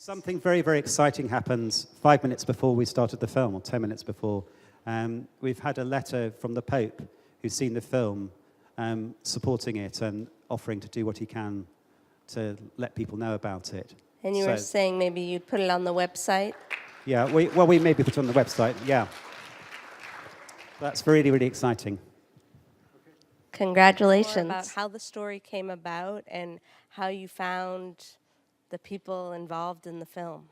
Something very, very exciting happens 5 minutes before we started the film, or 10 minutes before. We've had a letter from the Pope, who's seen the film, supporting it and offering to do what he can to let people know about it. And you were saying maybe you'd put it on the website? Yeah, we maybe put it on the website, yeah. That's really, really exciting. Congratulations. More about how the story came about and how you found the people involved in the film.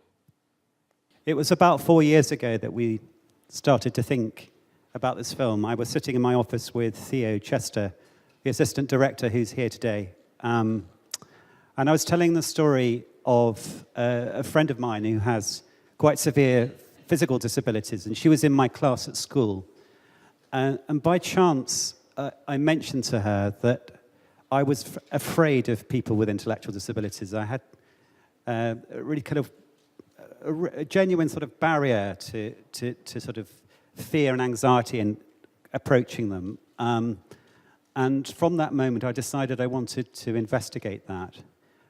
It was about 4 years ago that we started to think about this film. I was sitting in my office with Theo Chester, the assistant director who's here today. And I was telling the story of a friend of mine who has quite severe physical disabilities, and she was in my class at school. And by chance, I mentioned to her that I was afraid of people with intellectual disabilities. I had a really kind of a genuine sort of barrier to sort of fear and anxiety in approaching them. And from that moment, I decided I wanted to investigate that.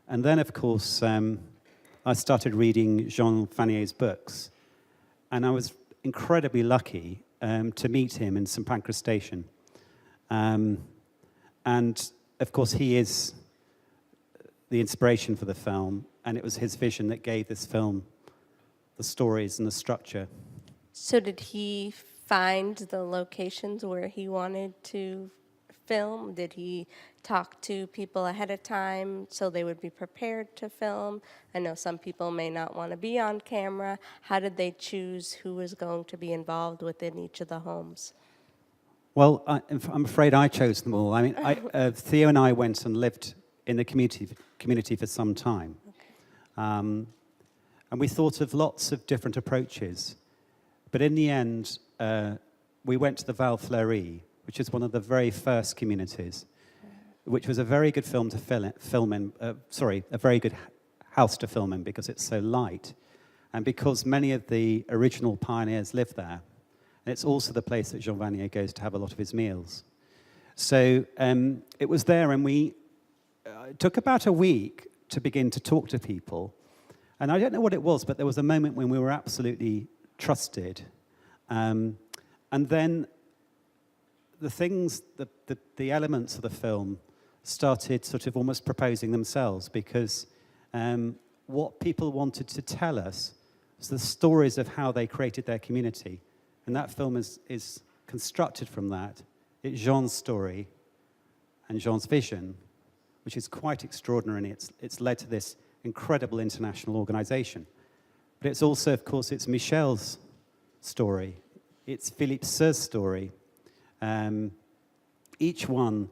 And then, of course, I started reading Jean Vanier's books. And I was incredibly lucky to meet him in St. Pancras Station. And, of course, he is the inspiration for the film, and it was his vision that gave this film the stories and the structure. So did he find the locations where he wanted to film? Did he talk to people ahead of time so they would be prepared to film? I know some people may not want to be on camera. How did they choose who was going to be involved within each of the homes? Well, I'm afraid I chose them all. I mean, Theo and I went and lived in the community for some time. Okay. And we thought of lots of different approaches. But in the end, we went to the Val Fleury, which is one of the very first communities, which was a very good film to film in, a very good house to film in because it's so light. And because many of the original pioneers lived there. And it's also the place that Jean Vanier goes to have a lot of his meals. So it was there, and it took about a week to begin to talk to people. And I don't know what it was, but there was a moment when we were absolutely trusted. And then the things, the elements of the film started sort of almost proposing themselves, because what people wanted to tell us was the stories of how they created their community. And that film is constructed from that. It's Jean's story and Jean's vision, which is quite extraordinary. It's led to this incredible international organization. But it's also, of course, it's Michel's story. It's Philippe Seux's story. Each one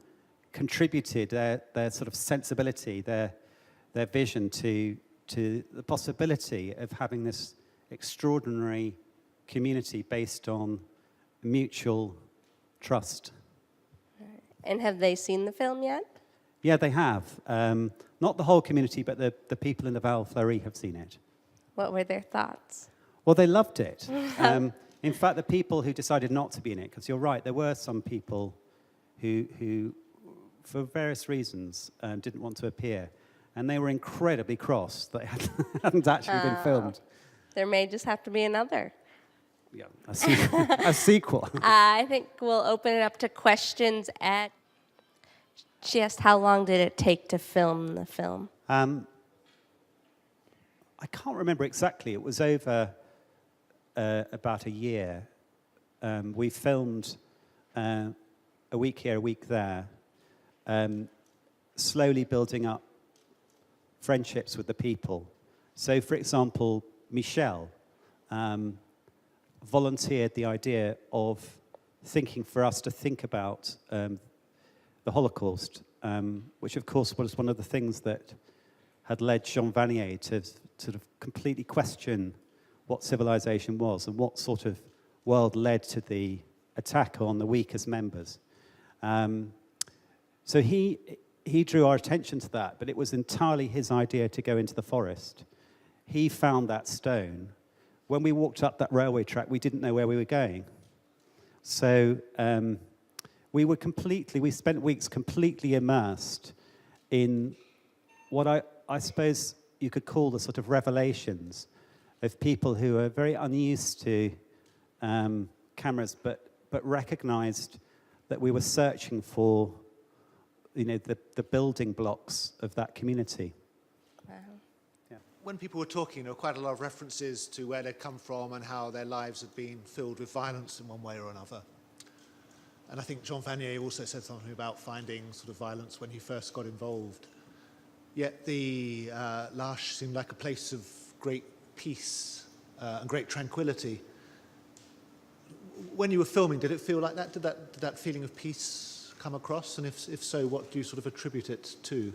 contributed their sort of sensibility, their vision to the possibility of having this extraordinary community based on mutual trust. And have they seen the film yet? Yeah, they have. Not the whole community, but the people in the Val Fleury have seen it. What were their thoughts? Well, they loved it. In fact, the people who decided not to be in it, because you're right, there were some people who for various reasons, didn't want to appear. And they were incredibly cross that it hadn't actually been filmed. There may just have to be another. Yeah, a sequel. I think we'll open it up to questions She asked, how long did it take to film the film? I can't remember exactly. It was over about a year. We filmed a week here, a week there, slowly building up friendships with the people. So, for example, Michel volunteered the idea of thinking for us to think about the Holocaust, which, of course, was one of the things that had led Jean Vanier to sort of completely question what civilization was and what sort of world led to the attack on the weakest members. So he drew our attention to that, but it was entirely his idea to go into the forest. He found that stone. When we walked up that railway track, we didn't know where we were going. So we spent weeks completely immersed in what I suppose you could call the sort of revelations of people who are very unused to cameras, but recognized that we were searching for, the building blocks of that community. Wow. Yeah. When people were talking, there were quite a lot of references to where they'd come from and how their lives had been filled with violence in one way or another. And I think Jean Vanier also said something about finding sort of violence when he first got involved. Yet the L'Arche seemed like a place of great peace and great tranquility. When you were filming, did it feel like that? Did that feeling of peace come across? And if so, what do you sort of attribute it to?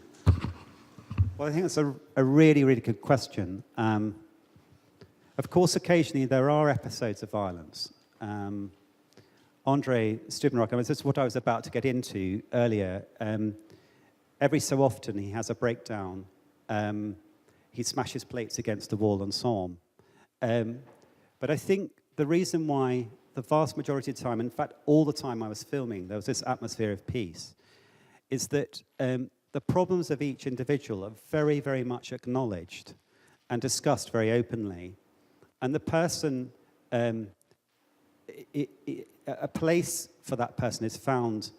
Well, I think that's a really, really good question. Of course, occasionally there are episodes of violence. Andre Stubenrock, this is what I was about to get into earlier. Every so often he has a breakdown. He smashes plates against the wall and so on. But I think the reason why the vast majority of the time, in fact, all the time I was filming, there was this atmosphere of peace, is that the problems of each individual are very, very much acknowledged and discussed very openly. And the person, a place for that person is found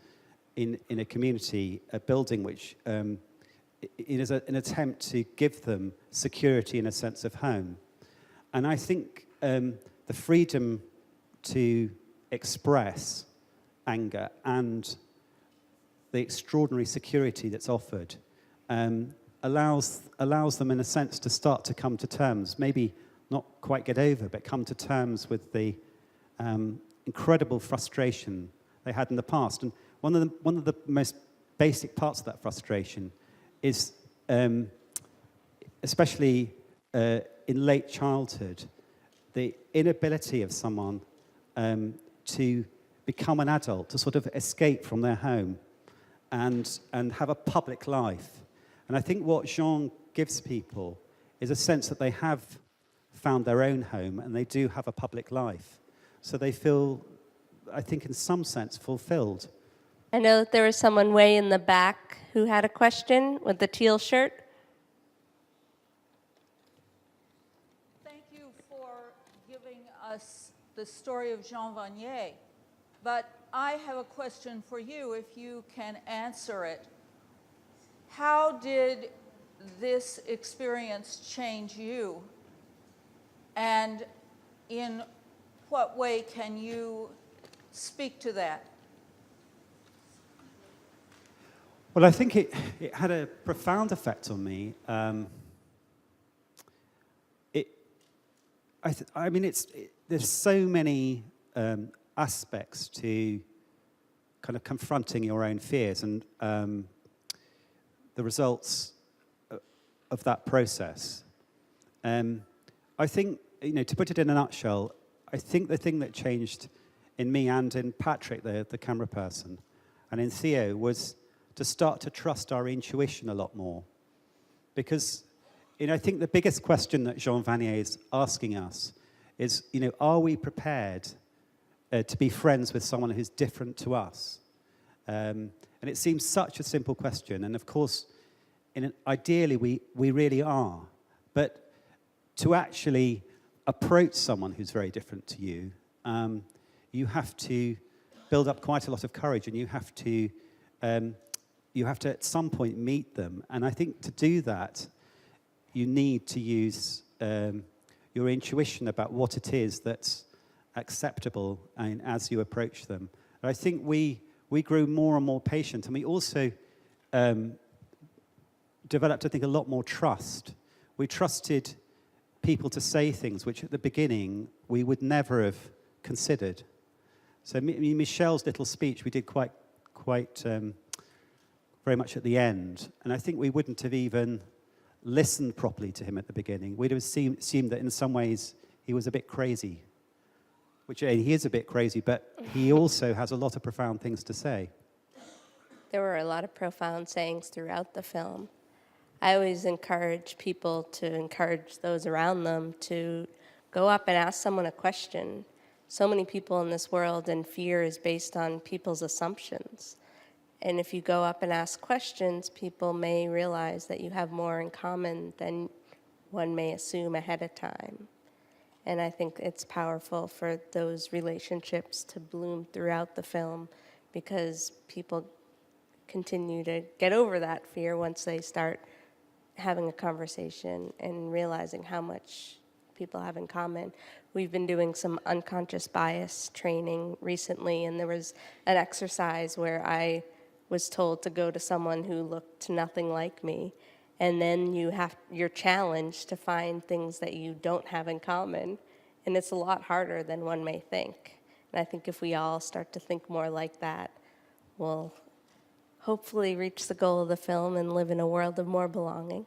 in a community, a building which is an attempt to give them security and a sense of home. And I think the freedom to express anger and the extraordinary security that's offered allows them, in a sense, to start to come to terms, maybe not quite get over, but come to terms with the incredible frustration they had in the past. And one of the most basic parts of that frustration is, especially in late childhood, the inability of someone to become an adult, to sort of escape from their home and have a public life. And I think what Jean gives people is a sense that they have found their own home and they do have a public life. So they feel, I think, in some sense, fulfilled. I know that there was someone way in the back who had a question with the teal shirt. Thank you for giving us the story of Jean Vanier. But I have a question for you, if you can answer it. How did this experience change you? And in what way can you speak to that? Well, I think it had a profound effect on me. There's so many aspects to kind of confronting your own fears, and the results of that process. I think, to put it in a nutshell, I think the thing that changed in me and in Patrick, the camera person, and in Theo was to start to trust our intuition a lot more. Because, I think the biggest question that Jean Vanier is asking us is, are we prepared to be friends with someone who's different to us? And it seems such a simple question. And of course, ideally, we really are. But to actually approach someone who's very different to you, you have to build up quite a lot of courage, and you have to at some point meet them. And I think to do that, you need to use your intuition about what it is that's acceptable as you approach them. And I think we grew more and more patient, and we also developed, I think, a lot more trust. We trusted people to say things which at the beginning we would never have considered. So Michel's little speech we did quite very much at the end, and I think we wouldn't have even listened properly to him at the beginning. We'd have assumed that in some ways he was a bit crazy, which he is a bit crazy, but he also has a lot of profound things to say. There were a lot of profound sayings throughout the film. I always encourage people to encourage those around them to go up and ask someone a question. So many people in this world, and fear is based on people's assumptions. And if you go up and ask questions, people may realize that you have more in common than one may assume ahead of time. And I think it's powerful for those relationships to bloom throughout the film because people continue to get over that fear once they start having a conversation and realizing how much people have in common. We've been doing some unconscious bias training recently, and there was an exercise where I was told to go to someone who looked nothing like me, and then you're challenged to find things that you don't have in common, and it's a lot harder than one may think. And I think if we all start to think more like that, we'll hopefully reach the goal of the film and live in a world of more belonging.